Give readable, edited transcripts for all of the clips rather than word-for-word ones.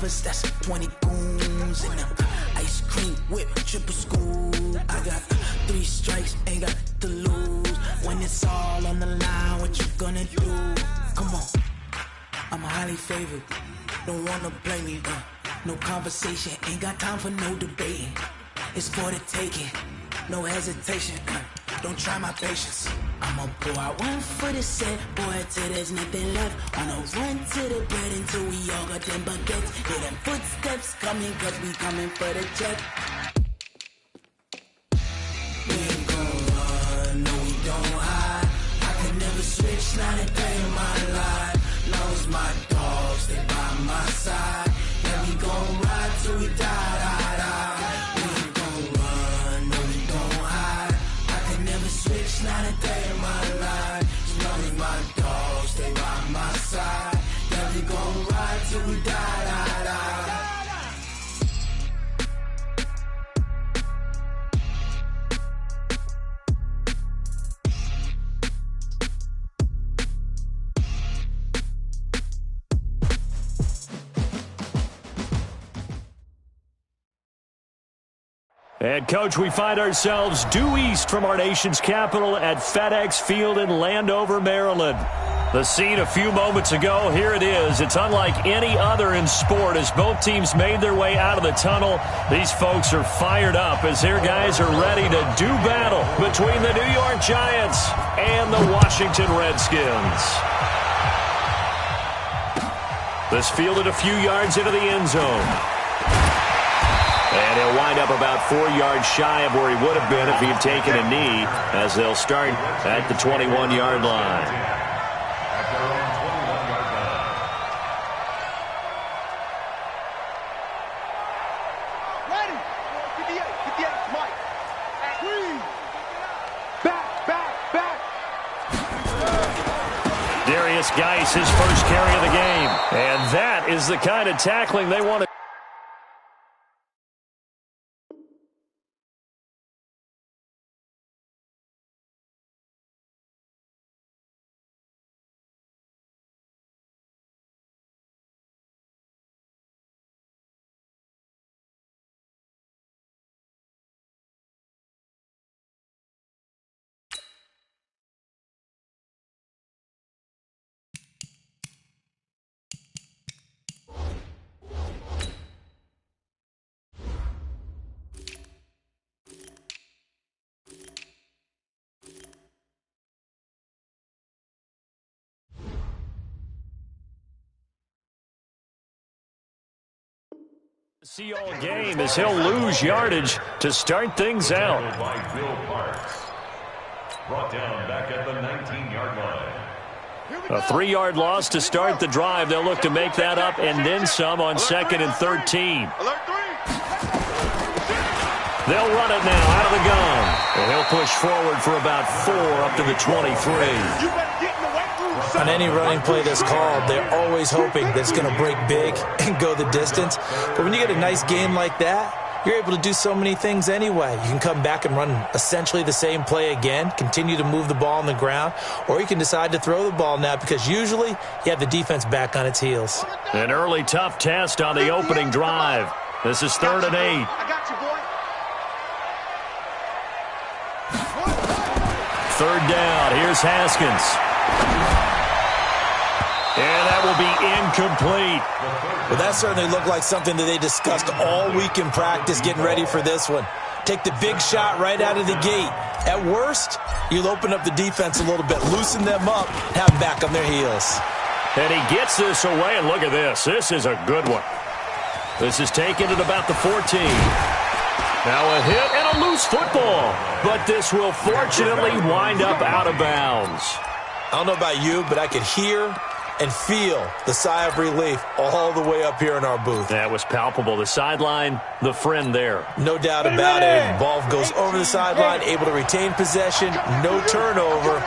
choppers, that's 20 goons in them. Ice cream whip, triple scoop. I got 3 strikes, ain't got to lose. When it's all on the line, what you gonna do? Come on, I'm highly favored. Don't wanna blame me, no conversation, ain't got time for no debating. It's for the taking, no hesitation, don't try my patience. I'ma pour out one for the set, boy, till there's nothing left. On a run to the bread until we all got them baguettes. Hear them footsteps coming, cause we coming for the check. We ain't gon' run, no we don't hide. I could never switch, not a day in my life. Long as my dogs, they by my side. Yeah, we gon' ride till we die. We ain't gon' run, no we don't hide. I could never switch, not a day in my life. As long as my dogs, they by my side. Yeah, we gon' ride till we die. And, Coach, we find ourselves due east from our nation's capital at FedEx Field in Landover, Maryland. The scene a few moments ago, here it is. It's unlike any other in sport as both teams made their way out of the tunnel. These folks are fired up as their guys are ready to do battle between the New York Giants and the Washington Redskins. This fielded a few yards into the end zone. And he'll wind up about 4 yards shy of where he would have been if he had taken a knee, as they'll start at the 21-yard line. Ready? 58, Mike. Back. Darius Geis, his first carry of the game. And that is the kind of tackling they want to. See all game as he'll lose yardage to start things out. By Bill Parks. Brought down back at the 19-yard line. A 3-yard loss to start the drive. They'll look to make that up and then some on 2nd and 13. They'll run it now out of the gun. And he'll push forward for about 4 up to the 23. On any running play that's called, they're always hoping that it's going to break big and go the distance. But when you get a nice game like that, you're able to do so many things anyway. You can come back and run essentially the same play again, continue to move the ball on the ground, or you can decide to throw the ball now because usually you have the defense back on its heels. An early tough test on the opening drive. This is 3rd and 8. I got you, boy. 3rd down. Here's Haskins. And that will be incomplete. Well, that certainly looked like something that they discussed all week in practice getting ready for this one. Take the big shot right out of the gate. At worst, you'll open up the defense a little bit, loosen them up, have them back on their heels. And he gets this away, and look at this. This is a good one. This is taken at about the 14. Now a hit and a loose football. But this will fortunately wind up out of bounds. I don't know about you, but I could hear and feel the sigh of relief all the way up here in our booth. That was palpable. The sideline, the friend there. No doubt about it. Ball goes over the sideline, able to retain possession, no turnover.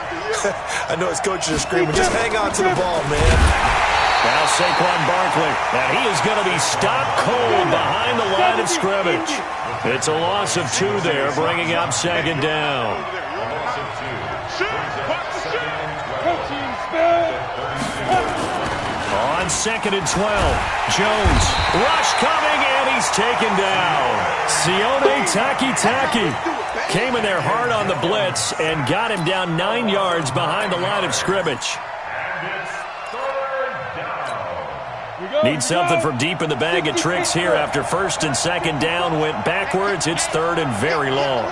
I know his coaches are screaming, just hang on to the ball, man. Now Saquon Barkley, and he is going to be stopped cold behind the line of scrimmage. It's a loss of 2 there, bringing up 2nd down. On 2nd and 12, Jones, rush coming, and he's taken down. Sione Takitaki came in there hard on the blitz and got him down 9 yards behind the line of scrimmage. Need something from deep in the bag of tricks here after 1st and 2nd down went backwards. It's 3rd and very long.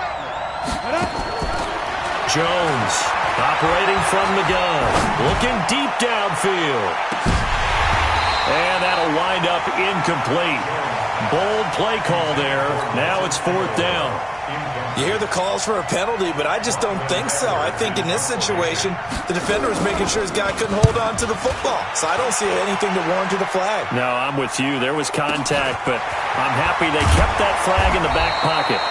Jones operating from the gun, looking deep downfield. And that'll wind up incomplete. Bold play call there. Now it's 4th down. You hear the calls for a penalty, but I just don't think so. I think in this situation, the defender was making sure his guy couldn't hold on to the football. So I don't see anything to warrant the flag. No, I'm with you. There was contact, but I'm happy they kept that flag in the back pocket.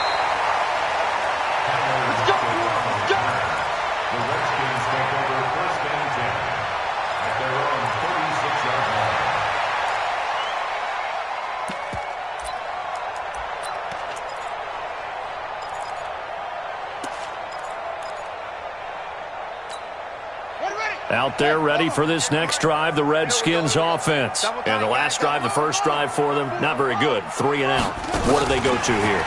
Out there ready for this next drive, the Redskins offense. And the last drive, the first drive for them, not very good. 3 and out. What do they go to here?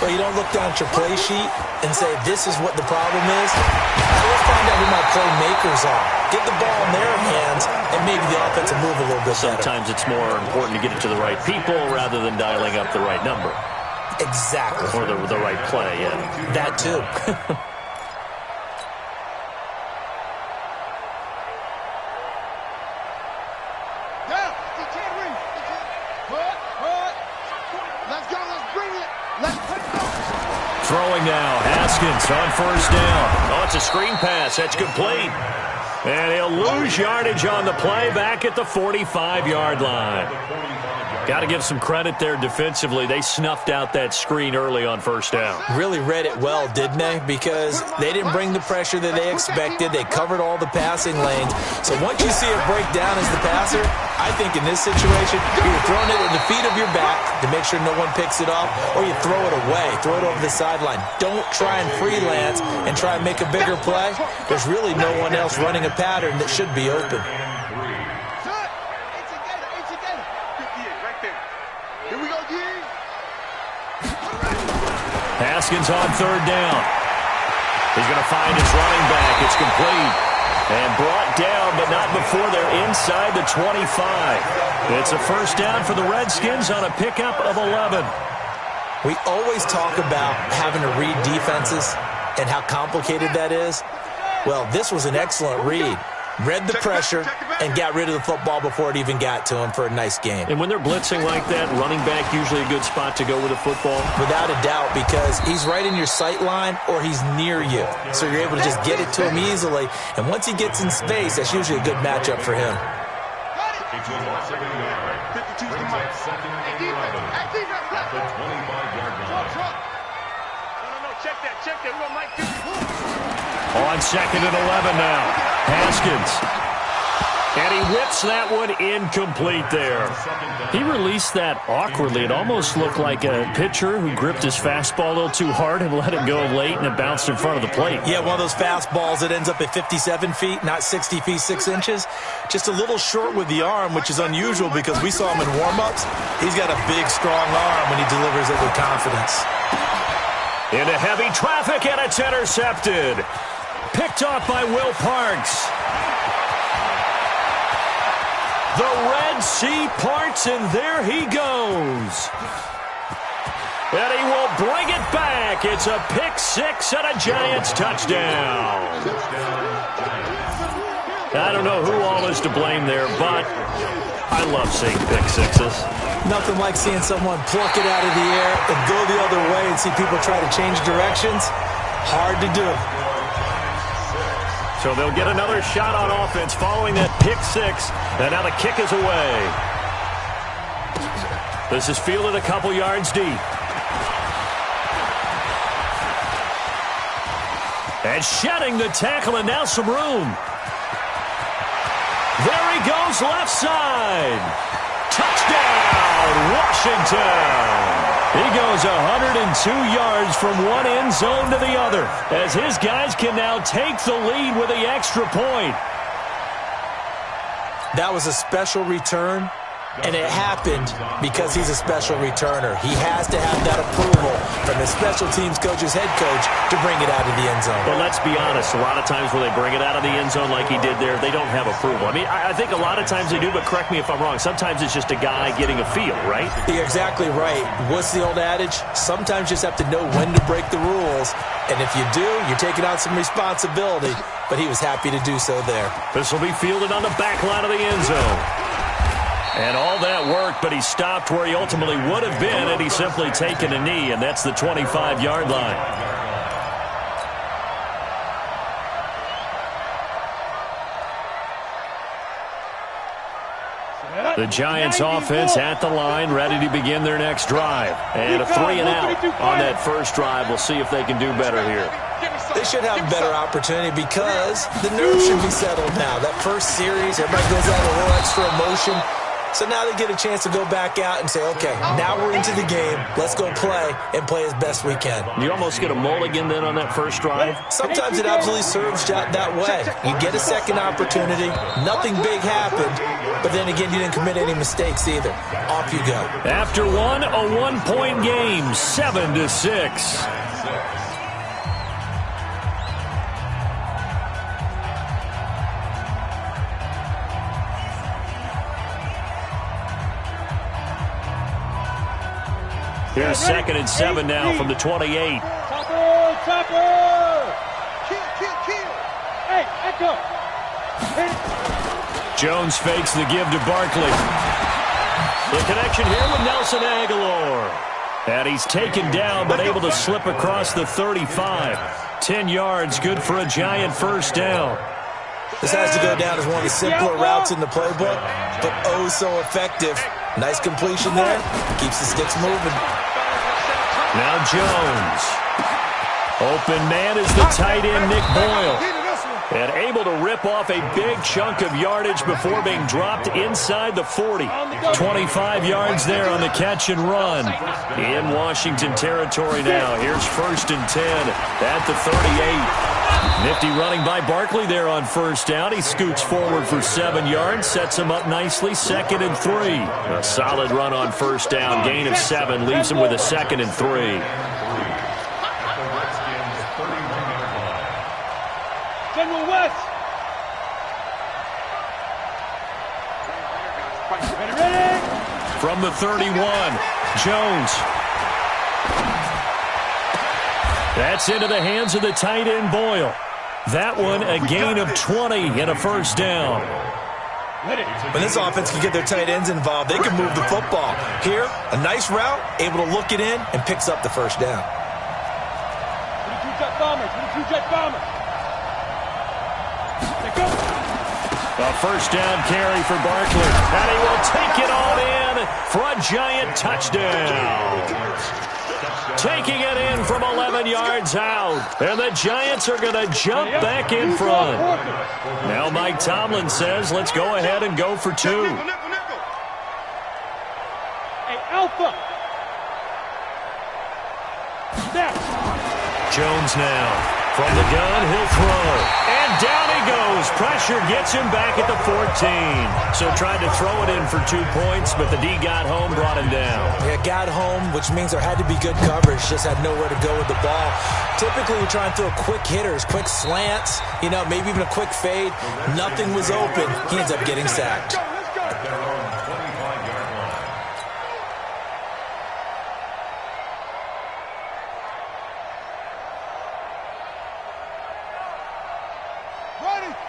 Well, you don't look down at your play sheet and say, this is what the problem is. Now let's find out who my playmakers are. Get the ball in their hands, and maybe the offense will move a little bit better. Sometimes it's more important to get it to the right people rather than dialing up the right number. Exactly. Or the right play, yeah. That too. Throwing now, Haskins on 1st down. Oh, it's a screen pass. That's complete. And he'll lose yardage on the play back at the 45-yard line. Got to give some credit there defensively. They snuffed out that screen early on 1st down. Really read it well, didn't they? Because they didn't bring the pressure that they expected. They covered all the passing lanes. So once you see it break down as the passer, I think in this situation, you're throwing it at the feet of your back to make sure no one picks it off, or you throw it away, throw it over the sideline. Don't try and freelance and try and make a bigger play. There's really no one else running a pattern that should be open. Haskins on 3rd down. He's going to find his running back. It's complete. And brought down, but not before they're inside the 25. It's a 1st down for the Redskins on a pickup of 11. We always talk about having to read defenses and how complicated that is. Well, this was an excellent read. Read the pressure and got rid of the football before it even got to him for a nice game. And when they're blitzing like that, running back usually a good spot to go with the football? Without a doubt, because he's right in your sight line or he's near you. So you're able to just get it to him easily. And once he gets in space, that's usually a good matchup for him. On 2nd and 11 now. Haskins. And he whips that one incomplete there. He released that awkwardly. It almost looked like a pitcher who gripped his fastball a little too hard and let it go late, and it bounced in front of the plate. Yeah, one of those fastballs that ends up at 57 feet, not 60 feet, 6 inches. Just a little short with the arm, which is unusual because we saw him in warm-ups. He's got a big, strong arm when he delivers it with confidence. Into heavy traffic, and it's intercepted. Picked off by Will Parks. The Red Sea parts, and there he goes. And he will bring it back. It's a pick 6 and a Giants touchdown. I don't know who all is to blame there, but I love seeing pick 6s. Nothing like seeing someone pluck it out of the air and go the other way and see people try to change directions. Hard to do. So they'll get another shot on offense following that pick 6. And now the kick is away. This is fielded a couple yards deep. And shedding the tackle, and now some room. There he goes, left side. Touchdown, Washington. He goes 102 yards from one end zone to the other, as his guys can now take the lead with the extra point. That was a special return, and it happened because he's a special returner. He has to have that approval from his special teams coach's head coach to bring it out of the end zone. But let's be honest, a lot of times when they bring it out of the end zone like he did there, they don't have approval. I mean, I think a lot of times they do, but correct me if I'm wrong. Sometimes it's just a guy getting a feel, right? You're exactly right. What's the old adage? Sometimes you just have to know when to break the rules. And if you do, you're taking on some responsibility. But he was happy to do so there. This will be fielded on the back line of the end zone. And all that worked, but he stopped where he ultimately would have been had he simply taken a knee, and that's the 25-yard line. The Giants offense at the line, ready to begin their next drive. And a 3-and-out on that first drive. We'll see if they can do better here. They should have a better opportunity because the nerves should be settled now. That first series, everybody goes out a little extra emotion. So now they get a chance to go back out and say, okay, now we're into the game. Let's go play and play as best we can. You almost get a mulligan then on that first drive? Sometimes it absolutely serves that way. You get a second opportunity. Nothing big happened. But then again, you didn't commit any mistakes either. Off you go. After one, a one-point game, 7-6. Here's 2nd and 7 now from the 28. Chopper! Kill! Hey, Echo! Jones fakes the give to Barkley. The connection here with Nelson Aguilar. And he's taken down, but able to slip across the 35. 10 yards, good for a Giant first down. This has to go down as one of the simpler routes in the playbook, but oh so effective. Nice completion there. Keeps the sticks moving. Now Jones. Open man is the tight end, Nick Boyle. And able to rip off a big chunk of yardage before being dropped inside the 40. 25 yards there on the catch and run. In Washington territory now. Here's 1st and 10 at the 38. Nifty running by Barkley there on first down. He scoots forward for 7 yards, sets him up nicely, 2nd and 3. A solid run on first down, gain of 7, leaves him with a 2nd and 3. General West! Ready! From the 31, Jones. That's into the hands of the tight end, Boyle. That one, a gain of 20 and a first down. When this offense can get their tight ends involved, they can move the football. Here, a nice route, able to look it in, and picks up the first down. 22 Jet Bombers. A first down carry for Barkley. And he will take it all in for a Giant touchdown. Taking it in from 11 yards out. And the Giants are going to jump back in front. Now Mike Tomlin says, let's go ahead and go for 2. Hey, Alpha. Snap. Jones now. From the gun, he'll throw. And down he goes. Pressure gets him back at the 14. So tried to throw it in for 2 points, but the D got home, brought him down. Yeah, got home, which means there had to be good coverage. Just had nowhere to go with the ball. Typically, we try and throw quick hitters, quick slants, maybe even a quick fade. Nothing was open. He ends up getting sacked.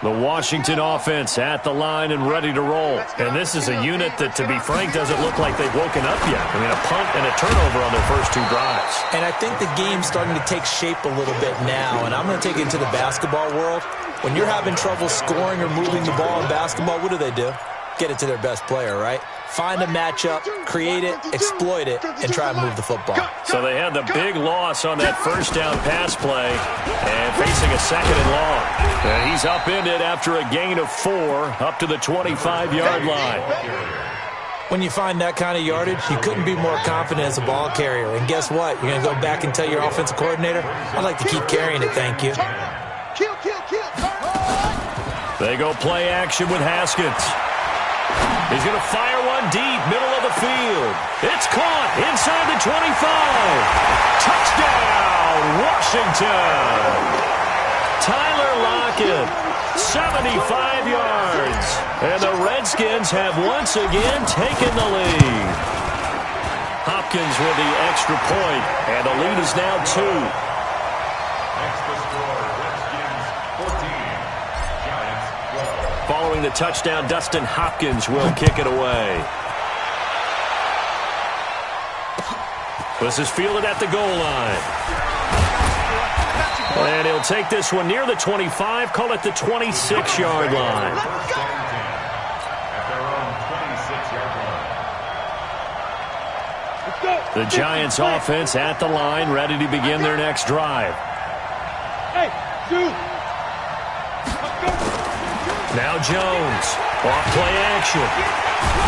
The Washington offense at the line and ready to roll. And this is a unit that, to be frank, doesn't look like they've woken up yet. I mean, a punt and a turnover on their first 2 drives. And I think the game's starting to take shape a little bit now. And I'm going to take it into the basketball world. When you're having trouble scoring or moving the ball in basketball, what do? Get it to their best player, right? Find a matchup, create it, exploit it, and try and move the football. So they had the big loss on that first down pass play and facing a 2nd and long. And he's upended after a gain of 4 up to the 25-yard line. When you find that kind of yardage, you couldn't be more confident as a ball carrier. And guess what? You're going to go back and tell your offensive coordinator, I'd like to keep carrying it, thank you. Kill. They go play action with Haskins. He's going to fire one deep, middle of the field. It's caught inside the 25. Touchdown, Washington. Tyler Lockett, 75 yards. And the Redskins have once again taken the lead. Hopkins with the extra point, and the lead is now 2. Extra score, Redskins 14, Giants 12. Following the touchdown, Dustin Hopkins will kick it away. This is fielded at the goal line. And he'll take this one near the 25, call it the 26-yard line. At their own 26-yard line. The Giants offense at the line, ready to begin their next drive. Hey, dude. Now Jones, off play action.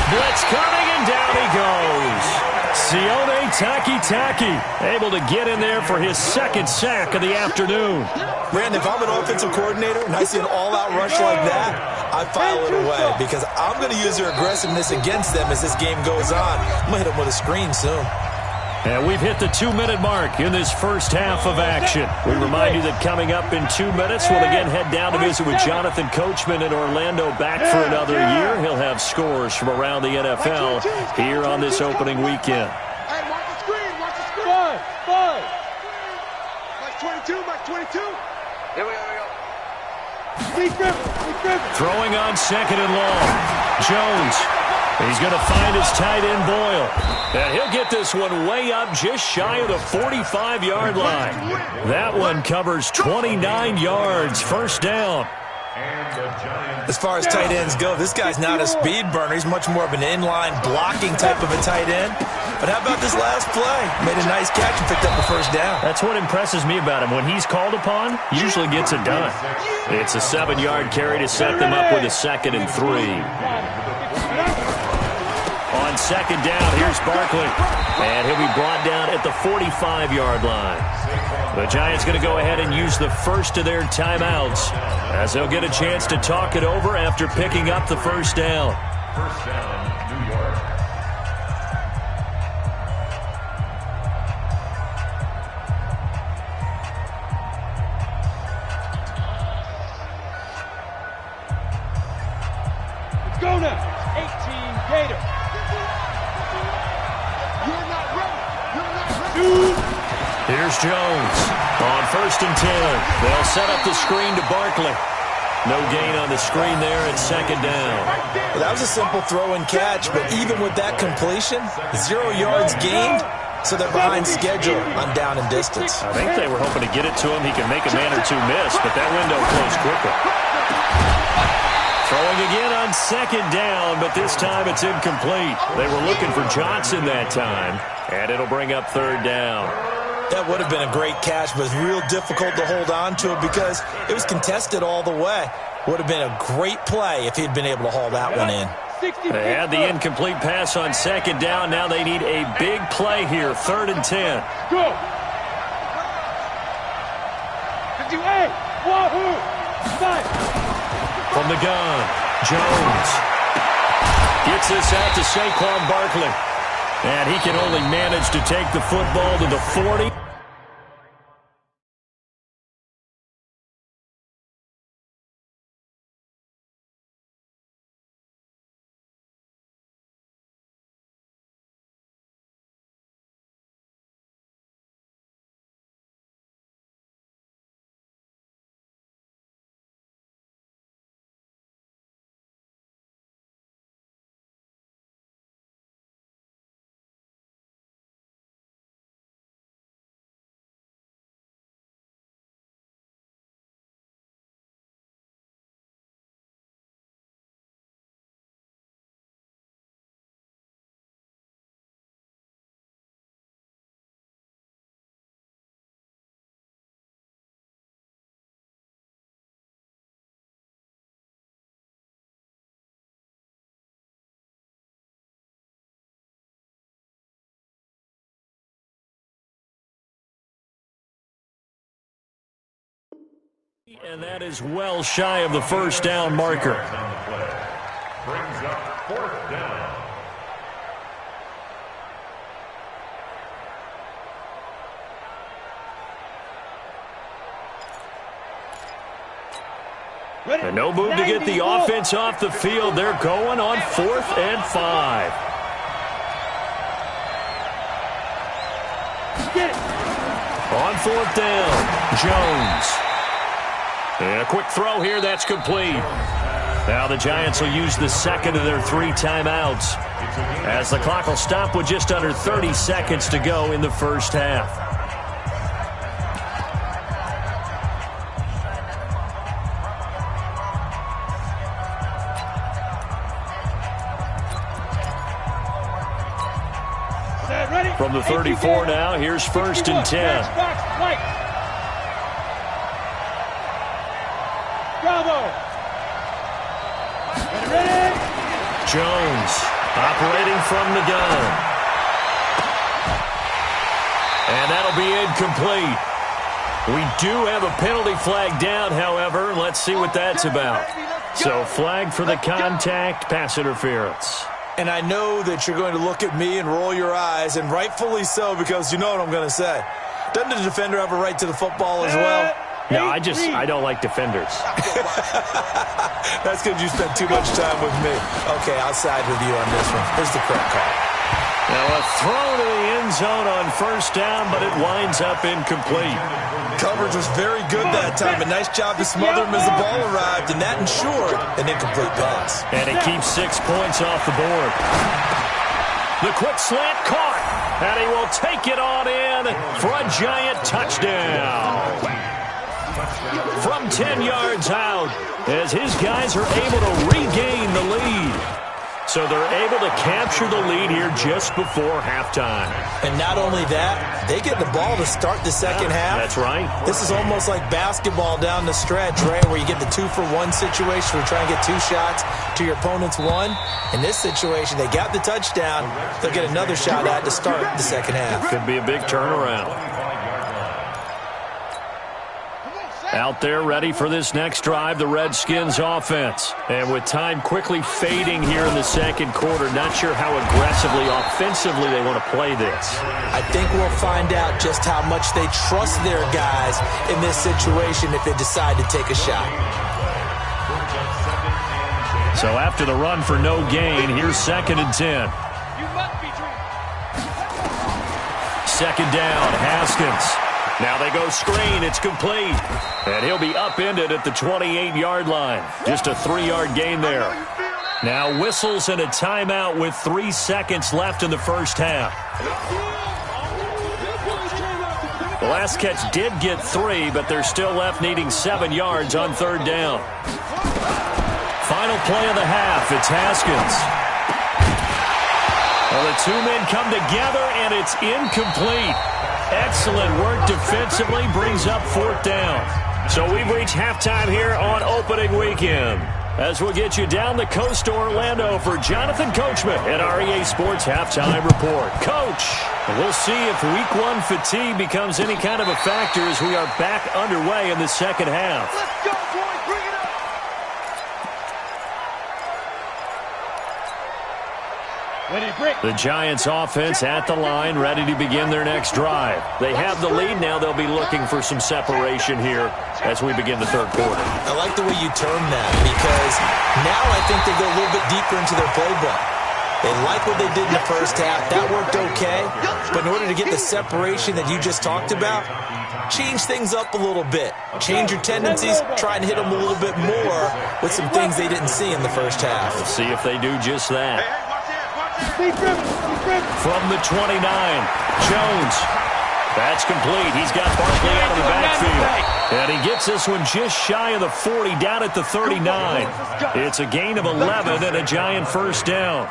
Blitz coming, and down he goes. Sione Taki, able to get in there for his second sack of the afternoon. Brandon, if I'm an offensive coordinator and I see an all-out rush like that, I file it away because I'm going to use their aggressiveness against them as this game goes on. I'm going to hit them with a screen soon. And we've hit the 2-minute mark in this first half of action. We remind you that coming up in 2 minutes, we'll again head down to visit with Jonathan Coachman in Orlando, back for another year. He'll have scores from around the NFL here on this opening weekend. Hey, watch the screen, watch the screen. Five. Mike 22. Here we go. Lee Griffin. Throwing on second and long. Jones. He's going to find his tight end, Boyle. And he'll get this one way up just shy of the 45-yard line. That one covers 29 yards, first down. As far as tight ends go, this guy's not a speed burner. He's much more of an inline blocking type of a tight end. But how about this last play? Made a nice catch and picked up the first down. That's what impresses me about him. When he's called upon, he usually gets it done. It's a 7-yard carry to set them up with a 2nd and 3. On second down, here's Barkley. And he'll be brought down at the 45-yard line. The Giants going to go ahead and use the first of their timeouts as they'll get a chance to talk it over after picking up the first down. First down, New York. Let's go now. 18 Gator. You're not ready. Here's Jones on 1st and 10. They'll set up the screen to Barkley. No gain on the screen there at 2nd down. Well, that was a simple throw and catch, but even with that completion, 0 yards gained, so they're behind schedule on down and distance. I think they were hoping to get it to him. He can make a man or two miss, but that window closed quickly. Throwing again on 2nd down, but this time it's incomplete. They were looking for Johnson that time, and it'll bring up 3rd down. That would have been a great catch, but it's real difficult to hold on to it because it was contested all the way. Would have been a great play if he'd been able to haul that one in. They had the incomplete pass on 2nd down. Now they need a big play here, 3rd and 10. Go. 58. Wahoo. 5. From the gun, Jones gets this out to Saquon Barkley. And he can only manage to take the football to the 40. And that is well shy of the first down marker. Brings up 4th down. And no move to get the offense off the field. They're going on 4th and 5. Get it. On 4th down, Jones. And a quick throw here, that's complete. Now the Giants will use the second of their 3 timeouts, as the clock will stop with just under 30 seconds to go in the first half. From the 34 now, here's 1st and 10. Bravo. Ready. Jones operating from the gun. And that'll be incomplete. We do have a penalty flag down, however. Let's see what that's about. So flag for the contact, pass interference. And I know that you're going to look at me and roll your eyes, and rightfully so, because you know what I'm going to say. Doesn't the defender have a right to the football as well? No, I don't like defenders. That's because you spent too much time with me. Okay, I'll side with you on this one. Here's the correct call. Now a throw to the end zone on 1st down, but it winds up incomplete. Coverage was very good that time. A nice job to smother him as the ball arrived, and that ensured an incomplete pass. And it keeps 6 points off the board. The quick slant caught, and he will take it on in for a Giant touchdown. From 10 yards out, as his guys are able to regain the lead. So they're able to capture the lead here just before halftime. And not only that, they get the ball to start the second half. That's right. This is almost like basketball down the stretch, right, where you get the 2-for-1 situation where you try and get 2 shots to your opponent's 1. In this situation, they got the touchdown. They'll get another shot at to start the second half. Could be a big turnaround. Out there ready for this next drive, the Redskins offense. And with time quickly fading here in the second quarter, not sure how aggressively, offensively they want to play this. I think we'll find out just how much they trust their guys in this situation if they decide to take a shot. So after the run for no gain, here's 2nd and 10. Second down, Haskins. Now they go screen. It's complete. And he'll be upended at the 28-yard line. Just a 3-yard gain there. Now whistles and a timeout with 3 seconds left in the first half. The last catch did get 3, but they're still left needing 7 yards on 3rd down. Final play of the half. It's Haskins. Well, the 2 men come together, and it's incomplete. Excellent work defensively, brings up 4th down. So we've reached halftime here on opening weekend. As we'll get you down the coast to Orlando for Jonathan Coachman at our EA Sports Halftime Report. Coach, we'll see if Week 1 fatigue becomes any kind of a factor as we are back underway in the second half. Let's go, boys. Bring it up. The Giants offense at the line, ready to begin their next drive. They have the lead. Now they'll be looking for some separation here as we begin the third quarter. I like the way you term that, because now I think they go a little bit deeper into their playbook. They like what they did in the first half. That worked okay. But in order to get the separation that you just talked about, change things up a little bit. Change your tendencies. Try and hit them a little bit more with some things they didn't see in the first half. We'll see if they do just that. From the 29, Jones. That's complete. He's got Barkley out of the backfield. And he gets this one just shy of the 40, down at the 39. It's a gain of 11 and a Giant first down.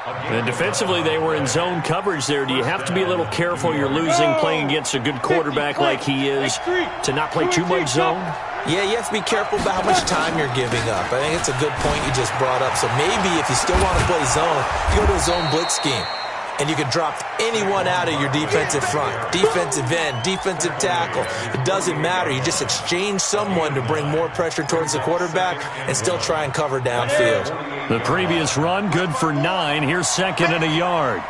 And defensively, they were in zone coverage there. Do you have to be a little careful? You're losing playing against a good quarterback like he is to not play too much zone? Yeah, you have to be careful about how much time you're giving up. I think it's a good point you just brought up. So maybe if you still want to play zone, you go to a zone blitz scheme. and you can drop anyone out of your defensive front. Defensive end, defensive tackle. It doesn't matter. You just exchange someone to bring more pressure towards the quarterback and still try and cover downfield. The previous run, good for 9. Here's 2nd and a yard.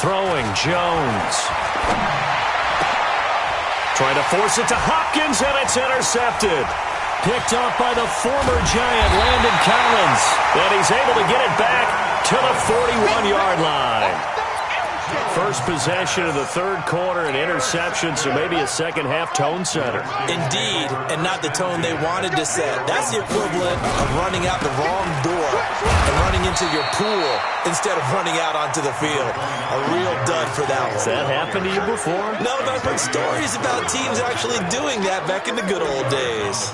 Throwing, Jones. Trying to force it to Hopkins, and it's intercepted. Picked up by the former Giant, Landon Collins. And he's able to get it back to the 41-yard line. First possession of the third quarter, an interception, so maybe a second-half tone setter. Indeed, and not the tone they wanted to set. That's the equivalent of running out the wrong door and running into your pool instead of running out onto the field. A real dud for that one. Has that happened to you before? No, but I've heard stories about teams actually doing that back in the good old days.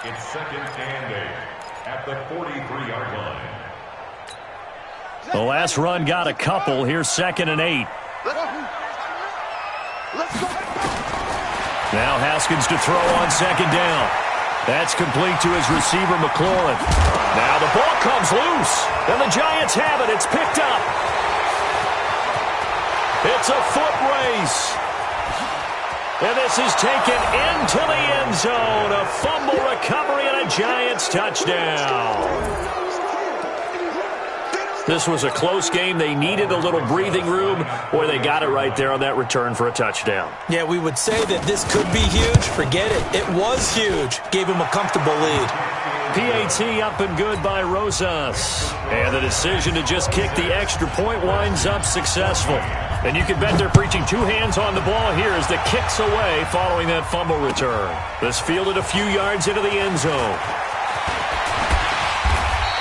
It's 2nd and 8 at the 43-yard line. The last run got a couple. Here's 2nd and 8. Now Haskins to throw on 2nd down. That's complete to his receiver, McLaurin. Now the ball comes loose, and the Giants have it. It's picked up. It's a foot race. And this is taken into the end zone. A fumble recovery and a Giants touchdown. This was a close game. They needed a little breathing room. Boy, they got it right there on that return for a touchdown. Yeah, we would say that this could be huge. Forget it. It was huge. Gave him a comfortable lead. PAT up and good by Rosas. And the decision to just kick the extra point winds up successful. And you can bet they're preaching 2 hands on the ball here as the kick's away following that fumble return. This fielded a few yards into the end zone.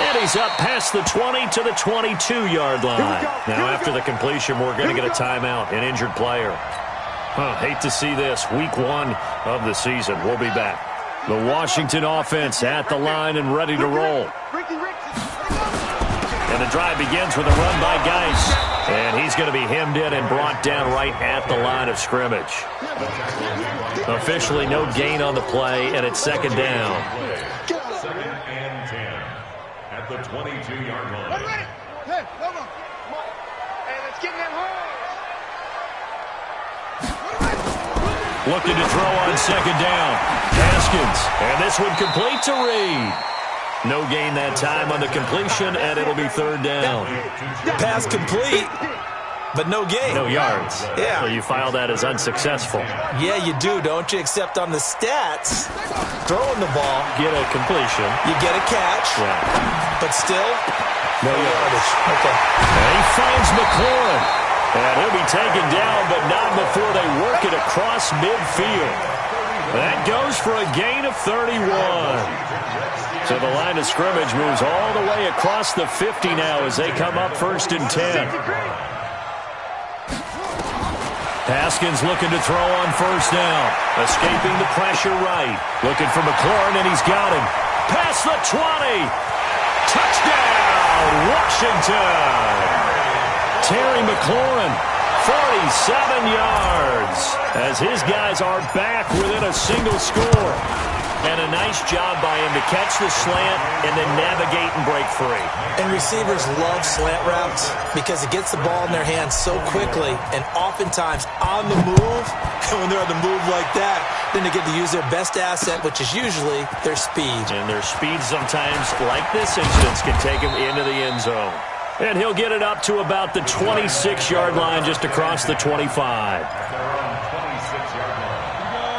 And he's up past the 20 to the 22-yard line. Now after the completion, we're going to get a timeout, an injured player. Hate to see this. Week 1 of the season. We'll be back. The Washington offense at the line and ready to roll. And the drive begins with a run by Geis. And he's going to be hemmed in and brought down right at the line of scrimmage. Officially no gain on the play, and it's 2nd down. 2nd and 10 at the 22-yard line. Hey, come on. Hey, let's get in that hole. Looking to throw on 2nd down. Haskins. And this one complete to Reed. No gain that time on the completion, and it'll be 3rd down. Pass complete, but no gain. No yards. Yeah. So you file that as unsuccessful. Yeah, you do, don't you? Except on the stats, throwing the ball, Get a completion. you get a catch, Yeah. but still, No yardage. Okay. And he finds McLaurin. And he'll be taken down, but not before they work it across midfield. That goes for a gain of 31. So the line of scrimmage moves all the way across the 50 now as they come up 1st and 10. Haskins looking to throw on 1st down. Escaping the pressure right. Looking for McLaurin, and he's got him. Past the 20. Touchdown, Washington. Terry McLaurin, 47 yards, as his guys are back within a single score. And a nice job by him to catch the slant and then navigate and break free. And receivers love slant routes because it gets the ball in their hands so quickly and oftentimes on the move. And when they're on the move like that, then they get to use their best asset, which is usually their speed. And their speed sometimes, like this instance, can take him into the end zone. And he'll get it up to about the 26-yard line just across the 25.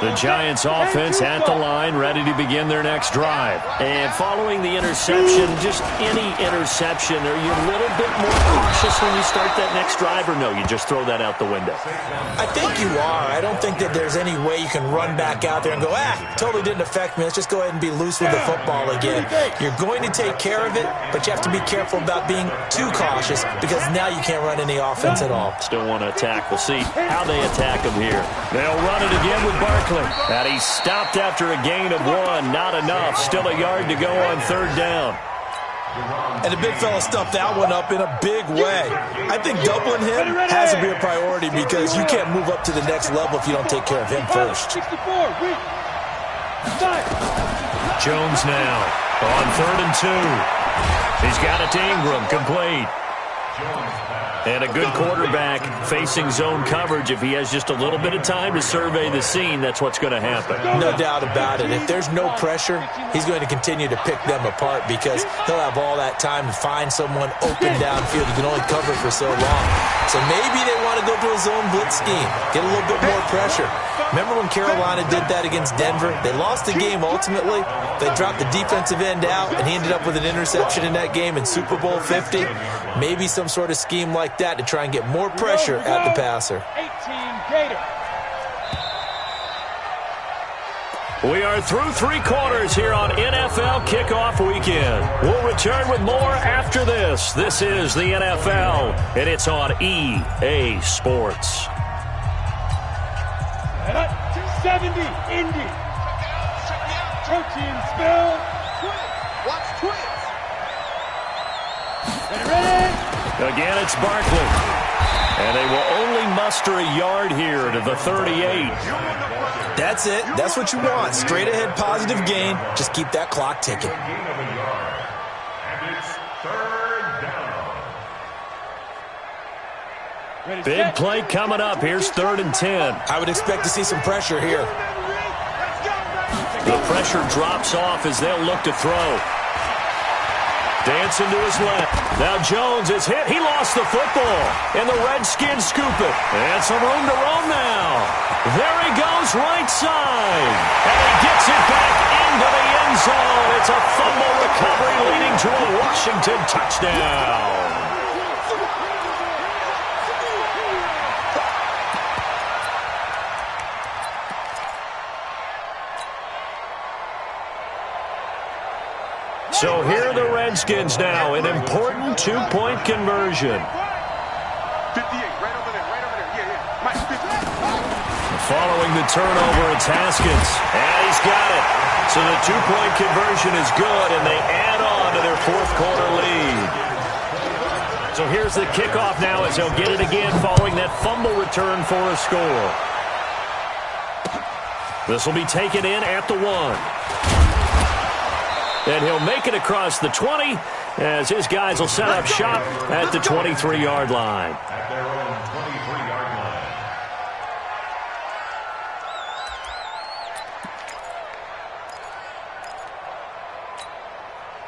The Giants offense at the line, ready to begin their next drive. And following the interception, just any interception, are you a little bit more cautious when you start that next drive, or no, you just throw that out the window? I think you are. I don't think that there's any way you can run back out there and go, totally didn't affect me. Let's just go ahead and be loose with the football again. You're going to take care of it, but you have to be careful about being too cautious because now you can't run any offense at all. Still want to attack. We'll see how they attack him here. They'll run it again with Barkley. And he stopped after a gain of 1. Not enough. Still a yard to go on 3rd down. And the big fella stuffed that one up in a big way. I think doubling him has to be a priority because you can't move up to the next level if you don't take care of him first. Jones now on 3rd and 2. He's got it to Ingram, complete. And a good quarterback facing zone coverage. If he has just a little bit of time to survey the scene, that's what's going to happen. No doubt about it. If there's no pressure, he's going to continue to pick them apart because he'll have all that time to find someone open downfield. He can only cover for so long. So maybe they want to go to a zone blitz scheme, get a little bit more pressure. Remember when Carolina did that against Denver? They lost the game ultimately. They dropped the defensive end out, and he ended up with an interception in that game in Super Bowl 50. Maybe some sort of scheme like that to try and get more pressure at the passer. 18 Gator. We are through 3 quarters here on NFL Kickoff Weekend. We'll return with more after this. This is the NFL, and it's on EA Sports. 70 Indy. Protein spill. Watch twins. Ready? Again, it's Barkley. And they will only muster a yard here to the 38. That's it. That's what you want. Straight ahead positive gain. Just keep that clock ticking. And it's 3rd down. Big play coming up. Here's 3rd and 10. I would expect to see some pressure here. The pressure drops off as they'll look to throw. Dancing to his left. Now Jones is hit. He lost the football. And the Redskins scoop it. And some room to roam now. There he goes, right side. And he gets it back into the end zone. It's a fumble recovery leading to a Washington touchdown. So here are the Redskins now, an important 2-point conversion. 58, right over there, yeah. Mike, 50. Following the turnover, it's Haskins. And he's got it. So the 2-point conversion is good, and they add on to their 4th quarter lead. So here's the kickoff now as they'll get it again following that fumble return for a score. This will be taken in at the 1. And he'll make it across the 20 as his guys will set up shop at the 23-yard line. At their own 23-yard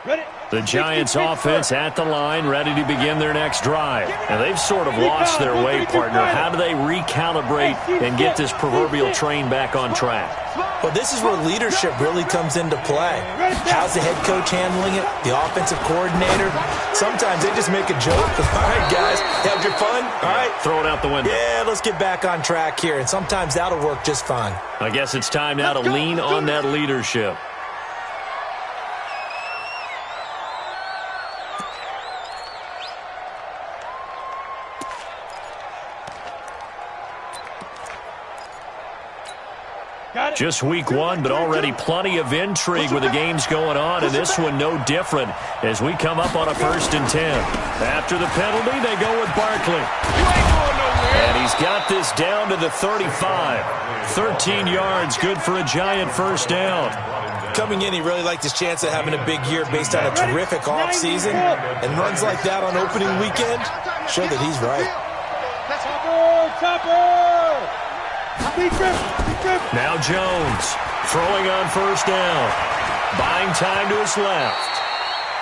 line. Ready? The Giants offense at the line, ready to begin their next drive. And they've sort of lost their way, partner. How do they recalibrate and get this proverbial train back on track? Well, this is where leadership really comes into play. How's the head coach handling it? The offensive coordinator? Sometimes they just make a joke. All right, guys, have your fun? All right. Throw it out the window. Yeah, let's get back on track here. And sometimes that'll work just fine. I guess it's time now to lean on that leadership. Just week 1, but already plenty of intrigue with the games going on, and this one no different as we come up on a 1st and 10. After the penalty, they go with Barkley. And he's got this down to the 35. 13 yards, good for a Giant 1st down. Coming in, he really liked his chance of having a big year based on a terrific offseason, and runs like that on opening weekend show that he's right. Now Jones throwing on 1st down. Buying time to his left.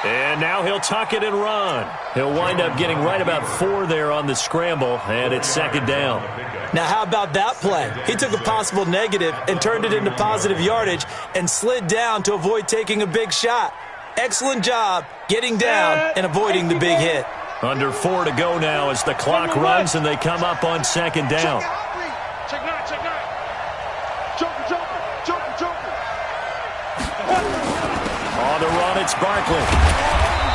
And now he'll tuck it and run. He'll wind up getting right about 4 there on the scramble, and it's 2nd down. Now how about that play? He took a possible negative and turned it into positive yardage and slid down to avoid taking a big shot. Excellent job getting down and avoiding the big hit. Under 4 to go now as the clock runs and they come up on 2nd down. Check 9. Joker. On the run, it's Barkley.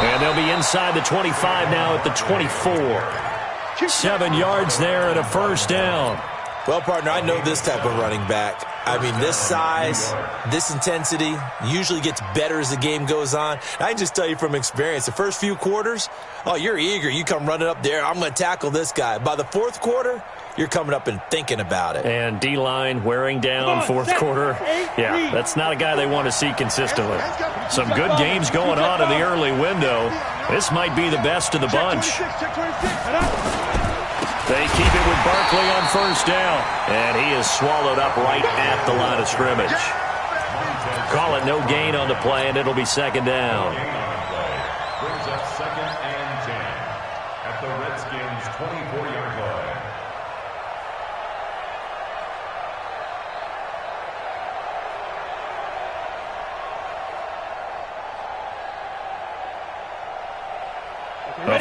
And they'll be inside the 25 now at the 24. 7 yards there and a 1st down. Well, partner, I know this type of running back. I mean, this size, this intensity usually gets better as the game goes on. I can just tell you from experience, the first few quarters, oh, you're eager. You come running up there, I'm going to tackle this guy. By the 4th quarter, you're coming up and thinking about it. And D-line wearing down fourth quarter. Yeah, that's not a guy they want to see consistently. Some good games going on in the early window. This might be the best of the bunch. They keep it with Barkley on first down. And he is swallowed up right at the line of scrimmage. Call it no gain on the play, and it'll be second down. Brings up second and 10 at the Redskins' 24-yard line.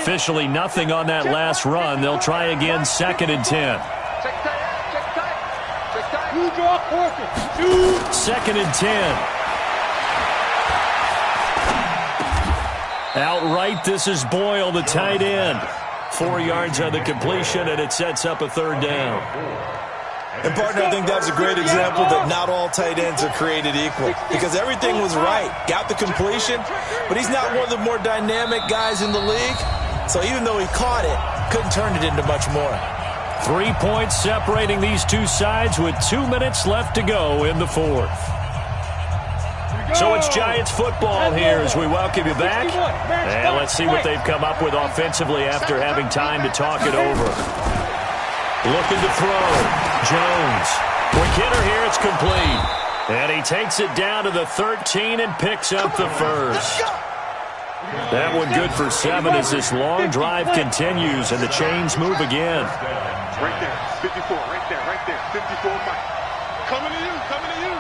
Officially nothing on that last run. They'll try again, second and 10. Second and 10. Outright, this is Boyle, the tight end. 4 yards on the completion, and it sets up a third down. And, partner, I think that's a great example that not all tight ends are created equal, because everything was right. Got the completion, but he's not one of the more dynamic guys in the league. So even though he caught it, couldn't turn it into much more. 3 points separating these two sides with 2 minutes left to go in the fourth. So it's Giants football here as we welcome you back. And let's see what they've come up with offensively after having time to talk it over. Looking to throw. Jones. Quick hitter here. It's complete. And he takes it down to the 13 and picks up the first. That one good for 7 as this long drive continues and the chains move again. Right there, 54, right there, 54, Mike. Coming to you, coming to you.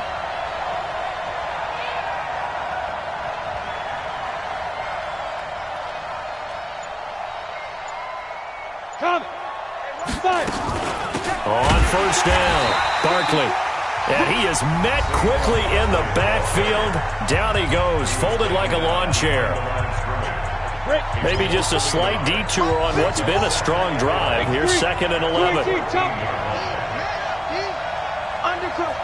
Coming. Fire. On first down, Barkley. And he is met quickly in the backfield. Down he goes, folded like a lawn chair. Maybe just a slight detour on what's been a strong drive. Here's second and 11. Undercut.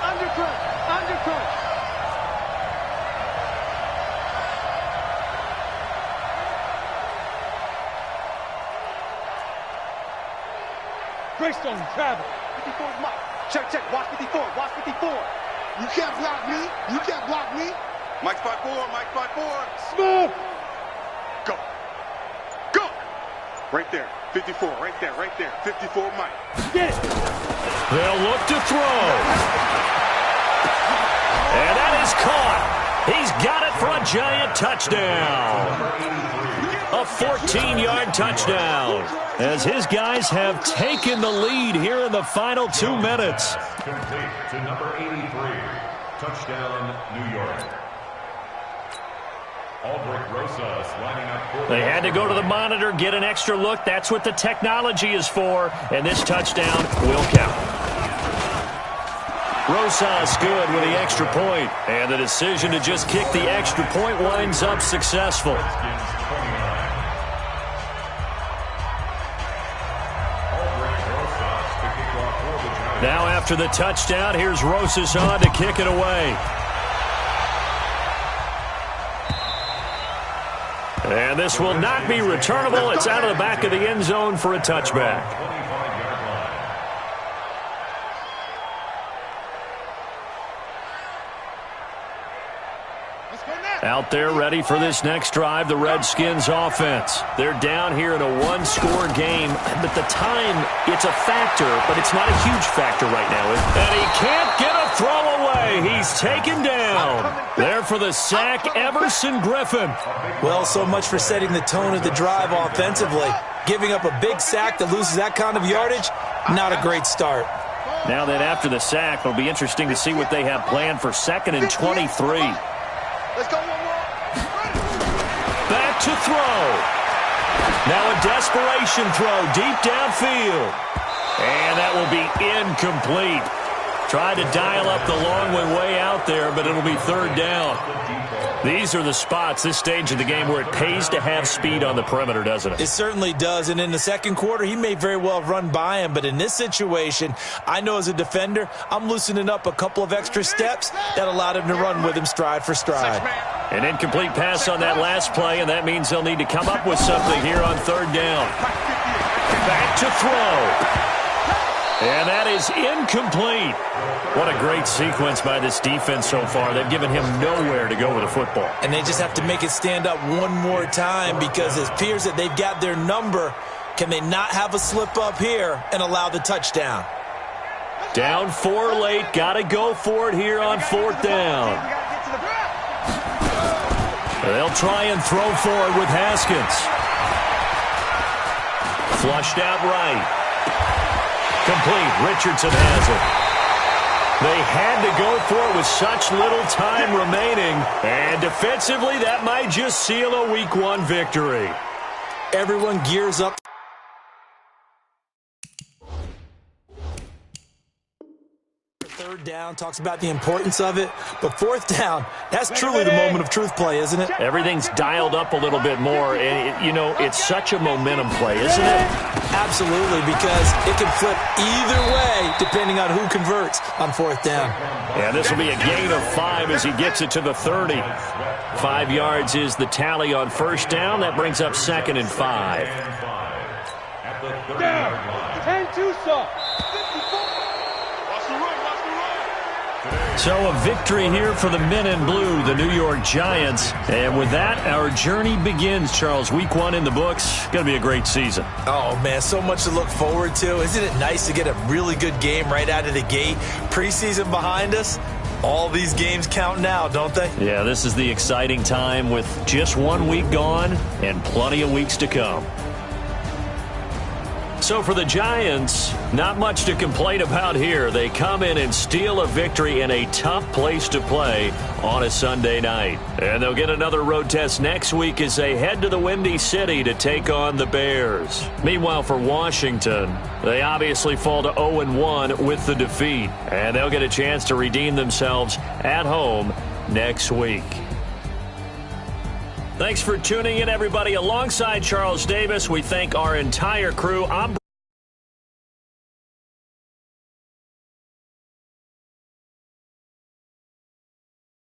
Greystone travel. 54 is Mike. Check. Watch 54. You can't block me. Mike spot 4. Smooth. Go. Right there, 54, right there. 54, Mike. Get it. They'll look to throw. And that is caught. He's got it for a Giant touchdown. A 14-yard touchdown. As his guys have taken the lead here in the final 2 minutes. Complete to number 83. Touchdown, New York. They had to go to the monitor, get an extra look. That's what the technology is for. And this touchdown will count. Rosas good with the extra point. And the decision to just kick the extra point winds up successful. Now after the touchdown, here's Rosas on to kick it away. And this will not be returnable. It's out of the back of the end zone for a touchback. Out there ready for this next drive, the Redskins offense. They're down here in a one-score game, but the time, it's a factor, but it's not a huge factor right now. And he can't get a throw away. He's taken down. There for the sack, Everson Griffin. Well, so much for setting the tone of the drive offensively. Giving up a big sack that loses that kind of yardage, not a great start. Now that after the sack, it'll be interesting to see what they have planned for second and 23. Let's go, one more. Back to throw. Now a desperation throw deep downfield. And that will be incomplete. Tried to dial up the long way out there, but it'll be third down. These are the spots, this stage of the game, where it pays to have speed on the perimeter, doesn't it? It certainly does, and in the second quarter, he may very well have run by him, but in this situation, I know as a defender, I'm loosening up a couple of extra steps that allowed him to run with him stride for stride. An incomplete pass on that last play, and that means they'll need to come up with something here on third down. Back to throw. And that is incomplete. What a great sequence by this defense so far. They've given him nowhere to go with the football. And they just have to make it stand up one more time because it appears that they've got their number. Can they not have a slip up here and allow the touchdown? Down 4 late. Got to go for it here on 4th down. They'll try and throw for it with Haskins. Flushed out right. Complete. Richardson has it. They had to go for it with such little time remaining. And defensively, that might just seal a Week 1 victory. Everyone gears up. Third down, talks about the importance of it. But 4th down, that's truly the moment of truth play, isn't it? Everything's dialed up a little bit more. And, you know, it's such a momentum play, isn't it? Absolutely, because it can flip either way depending on who converts on 4th down. And this will be a gain of 5 as he gets it to the 30. 5 yards is the tally on 1st down. That brings up 2nd and 5. Down. 10-2 saw. So a victory here for the men in blue, the New York Giants. And with that, our journey begins, Charles. Week 1 in the books. Going to be a great season. Oh, man, so much to look forward to. Isn't it nice to get a really good game right out of the gate? Preseason behind us. All these games count now, don't they? Yeah, this is the exciting time with just 1 week gone and plenty of weeks to come. So for the Giants, not much to complain about here. They come in and steal a victory in a tough place to play on a Sunday night. And they'll get another road test next week as they head to the Windy City to take on the Bears. Meanwhile, for Washington, they obviously fall to 0-1 with the defeat. And they'll get a chance to redeem themselves at home next week. Thanks for tuning in, everybody. Alongside Charles Davis, we thank our entire crew.